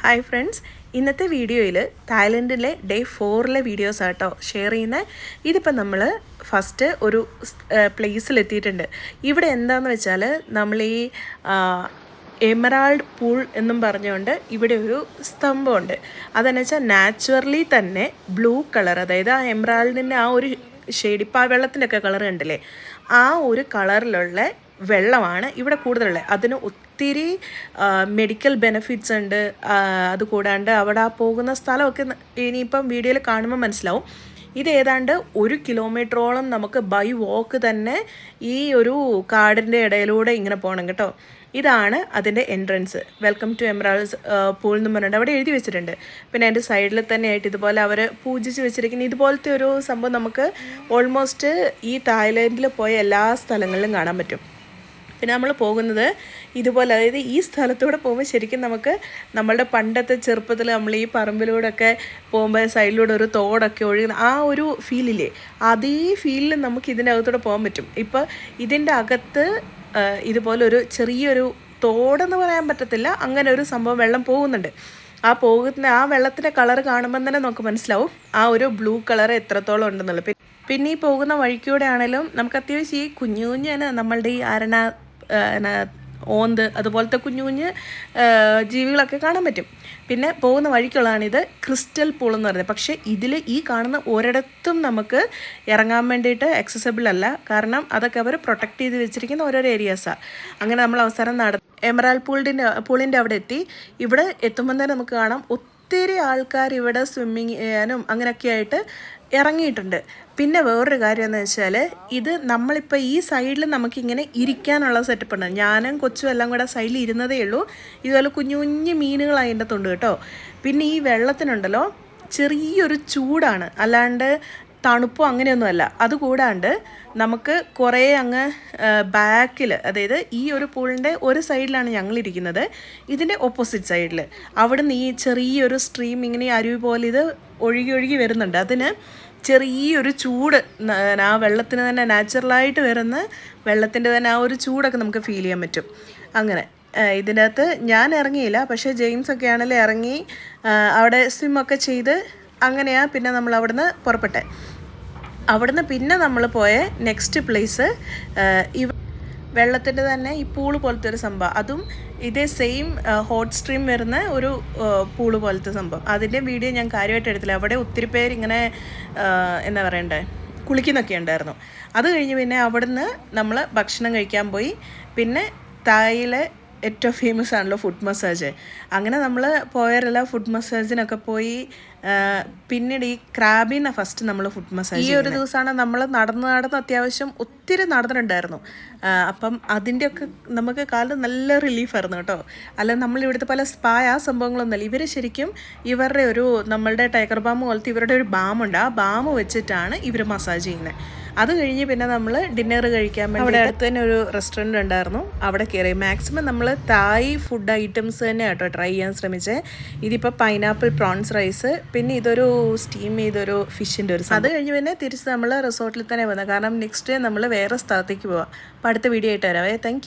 Hi friends, ഇന്നത്തെ വീഡിയോയിൽ തായ്ലൻഡിലെ day 4 videos ആട്ടോ ഷെയർ ചെയ്യുന്നത്. ഇതിപ്പോൾ നമ്മൾ ഫസ്റ്റ് ഒരു പ്ലേസിലെത്തിയിട്ടുണ്ട്. ഇവിടെ എന്താണെന്ന് വെച്ചാൽ നമ്മൾ ഈ എമറാൾഡ് പൂൾ എന്നും പറഞ്ഞുകൊണ്ട് ഇവിടെ ഒരു സ്തംഭമുണ്ട്. അതെന്ന് വെച്ചാൽ നാച്ചുറലി തന്നെ ബ്ലൂ കളർ, അതായത് ആ എമറാൾഡിൻ്റെ ആ ഒരു ഷെയ്ഡ്, ഇപ്പോൾ ആ വെള്ളത്തിൻ്റെ ഒക്കെ കളർ കണ്ടില്ലേ, ആ ഒരു കളറിലുള്ള വെള്ളമാണ് ഇവിടെ കൂടുതലുള്ളത്. അതിന് ഒത്തിരി മെഡിക്കൽ ബെനിഫിറ്റ്സ് ഉണ്ട്. അതുകൂടാണ്ട് അവിടെ ആ പോകുന്ന സ്ഥലമൊക്കെ ഇനിയിപ്പം വീഡിയോയിൽ കാണുമ്പോൾ മനസ്സിലാവും. ഇത് ഏതാണ്ട് 1 കിലോമീറ്ററോളം നമുക്ക് ബൈ വാക്ക് തന്നെ ഈ ഒരു കാടിൻ്റെ ഇടയിലൂടെ ഇങ്ങനെ പോകണം കേട്ടോ. ഇതാണ് അതിൻ്റെ entrance. Welcome to emerald pool എന്ന് പറഞ്ഞിട്ട് അവിടെ എഴുതി വെച്ചിട്ടുണ്ട്. പിന്നെ അതിൻ്റെ സൈഡിൽ തന്നെ ആയിട്ട് ഇതുപോലെ അവർ പൂജിച്ച് വെച്ചിരിക്കുന്ന ഇതുപോലത്തെ ഒരു സംഭവം നമുക്ക് ഓൾമോസ്റ്റ് ഈ തായ്ലൻഡിൽ പോയ എല്ലാ സ്ഥലങ്ങളിലും കാണാൻ പറ്റും. പിന്നെ നമ്മൾ പോകുന്നത് ഇതുപോലെ, അതായത് ഈ സ്ഥലത്തൂടെ പോകുമ്പോൾ ശരിക്കും നമുക്ക് നമ്മളുടെ പണ്ടത്തെ ചെറുപ്പത്തിൽ നമ്മൾ ഈ പറമ്പിലൂടെ ഒക്കെ പോകുമ്പോൾ സൈഡിലൂടെ ഒരു തോടൊക്കെ ഒഴുകുന്ന ആ ഒരു ഫീലില്ലേ, അതേ ഫീലിൽ നമുക്ക് ഇതിൻ്റെ അകത്തൂടെ പോകാൻ പറ്റും. ഇപ്പോൾ ഇതിൻ്റെ അകത്ത് ഇതുപോലെ ഒരു ചെറിയൊരു തോടെന്ന് പറയാൻ പറ്റത്തില്ല, അങ്ങനെ ഒരു സംഭവം വെള്ളം പോകുന്നുണ്ട്. ആ വെള്ളത്തിൻ്റെ കളർ കാണുമ്പോൾ തന്നെ നമുക്ക് മനസ്സിലാവും ആ ഒരു ബ്ലൂ കളർ എത്രത്തോളം ഉണ്ടെന്നുള്ളത്. പിന്നെ ഈ പോകുന്ന വഴിക്കൂടെ ആണെങ്കിലും നമുക്ക് അത്യാവശ്യം ഈ കുഞ്ഞു കുഞ്ഞ് നമ്മളുടെ ഈ ഓന്ത് അതുപോലത്തെ കുഞ്ഞു കുഞ്ഞ് ജീവികളൊക്കെ കാണാൻ പറ്റും. പിന്നെ പോകുന്ന വഴിക്കുള്ളതാണിത് ക്രിസ്റ്റൽ പൂൾ എന്ന് പറയുന്നത്. പക്ഷേ ഇതിൽ ഈ കാണുന്ന ഒരിടത്തും നമുക്ക് ഇറങ്ങാൻ വേണ്ടിയിട്ട് ആക്സസിബിൾ അല്ല, കാരണം അതൊക്കെ അവർ പ്രൊട്ടക്റ്റ് ചെയ്ത് വെച്ചിരിക്കുന്ന ഓരോരോ ഏരിയാസാണ്. അങ്ങനെ നമ്മൾ അവസാനം എമറാൾഡ് പൂളിൻ്റെ അവിടെ എത്തി. ഇവിടെ എത്തുമ്പോൾ തന്നെ നമുക്ക് കാണാം ഒത്തിരി ആൾക്കാർ ഇവിടെ സ്വിമ്മിങ് ചെയ്യാനും അങ്ങനെയൊക്കെ ആയിട്ട് ഇറങ്ങിയിട്ടുണ്ട്. പിന്നെ വേറൊരു കാര്യം എന്ന് വെച്ചാൽ, ഇത് നമ്മളിപ്പോൾ ഈ സൈഡിൽ നമുക്കിങ്ങനെ ഇരിക്കാനുള്ള സെറ്റപ്പ് ഉണ്ട്. ഞാനും കൊച്ചും എല്ലാം കൂടെ സൈഡിൽ ഇരുന്നതേ ഉള്ളൂ. ഇതുപോലെ കുഞ്ഞു കുഞ്ഞു മീനുകൾ അതിൻ്റെ തൊണ്ട് കേട്ടോ. പിന്നെ ഈ വെള്ളത്തിനുണ്ടല്ലോ ചെറിയൊരു ചൂടാണ്, അല്ലാണ്ട് തണുപ്പോ അങ്ങനെയൊന്നുമല്ല. അതുകൂടാണ്ട് നമുക്ക് കുറേ അങ്ങ് ബാക്കിൽ, അതായത് ഈ ഒരു പൂളിൻ്റെ ഒരു സൈഡിലാണ് ഞങ്ങളിരിക്കുന്നത്, ഇതിൻ്റെ ഓപ്പോസിറ്റ് സൈഡിൽ അവിടുന്ന് ഈ ചെറിയൊരു സ്ട്രീം ഇങ്ങനെ അരുവി പോലെ ഇത് ഒഴുകി വരുന്നുണ്ട്. അതിന് ചെറിയൊരു ചൂട്, ആ വെള്ളത്തിന് തന്നെ നാച്ചുറലായിട്ട് വരുന്ന വെള്ളത്തിൻ്റെ തന്നെ ആ ഒരു ചൂടൊക്കെ നമുക്ക് ഫീൽ ചെയ്യാൻ പറ്റും. അങ്ങനെ ഇതിനകത്ത് ഞാൻ ഇറങ്ങിയില്ല, പക്ഷേ ജെയിംസ് ഒക്കെ ആണെങ്കിലും ഇറങ്ങി അവിടെ സ്വിമ്മൊക്കെ ചെയ്ത് അങ്ങനെയാണ് പിന്നെ നമ്മൾ അവിടുന്ന് പുറപ്പെട്ടെ. അവിടുന്ന് പിന്നെ നമ്മൾ പോയ നെക്സ്റ്റ് പ്ലേസ് വെള്ളത്തിൻ്റെ തന്നെ ഈ പൂള് പോലത്തെ ഒരു സംഭവം, അതും ഇതേ സെയിം ഹോട്ട് സ്ട്രീം വരുന്ന ഒരു പൂള് പോലത്തെ സംഭവം. അതിൻ്റെ വീഡിയോ ഞാൻ കാര്യമായിട്ട് എടുത്തില്ല. അവിടെ ഒത്തിരി പേര് ഇങ്ങനെ എന്താ പറയണ്ടേ, കുളിക്കുന്നൊക്കെ ഉണ്ടായിരുന്നു. അത് കഴിഞ്ഞ് പിന്നെ അവിടുന്ന് നമ്മൾ ഭക്ഷണം കഴിക്കാൻ പോയി. പിന്നെ തായിലെ ഏറ്റവും ഫേമസ് ആണല്ലോ ഫുഡ് മസാജ്. അങ്ങനെ നമ്മൾ പോയവരെല്ലാം ഫുഡ് മസാജിനൊക്കെ പോയി. പിന്നീട് ഈ ക്രാബിനെ ഫസ്റ്റ് നമ്മൾ ഫുഡ് മസാജ്, ഈ ഒരു ദിവസമാണ് നമ്മൾ നടന്ന് അത്യാവശ്യം ഒത്തിരി നടന്നിട്ടുണ്ടായിരുന്നു. അപ്പം അതിൻ്റെയൊക്കെ നമുക്ക് കാലം നല്ല റിലീഫായിരുന്നു കേട്ടോ. അല്ല നമ്മളിവിടുത്തെ പല സ്പായ സംഭവങ്ങളൊന്നുമല്ല. ഇവർ ശരിക്കും ഇവരുടെ ഒരു നമ്മളുടെ ടൈഗർ ബാം പോലത്തെ ഇവരുടെ ഒരു ബാമുണ്ട്, ആ ബാം വെച്ചിട്ടാണ് ഇവർ മസാജ് ചെയ്യുന്നത്. അത് കഴിഞ്ഞ് പിന്നെ നമ്മൾ ഡിന്നർ കഴിക്കാൻ വേണ്ടി അവിടെ അടുത്ത് തന്നെ ഒരു റെസ്റ്റോറൻറ്റ് ഉണ്ടായിരുന്നു, അവിടെ കയറി. മാക്സിമം നമ്മൾ തായ് ഫുഡ് ഐറ്റംസ് തന്നെ കേട്ടോ ട്രൈ ചെയ്യാൻ ശ്രമിച്ചത്. ഇതിപ്പോൾ പൈനാപ്പിൾ പ്രോൺസ് റൈസ്, പിന്നെ ഇതൊരു സ്റ്റീം ചെയ്തൊരു ഫിഷിൻ്റെ ഒരു. അത് കഴിഞ്ഞ് പിന്നെ തിരിച്ച് നമ്മൾ റിസോർട്ടിൽ തന്നെ വന്നത്, കാരണം നെക്സ്റ്റ് ഡേ നമ്മൾ വേറെ സ്ഥലത്തേക്ക് പോവാം. അപ്പോൾ അടുത്ത വീഡിയോ ആയിട്ട് വരാവേ. Thank you.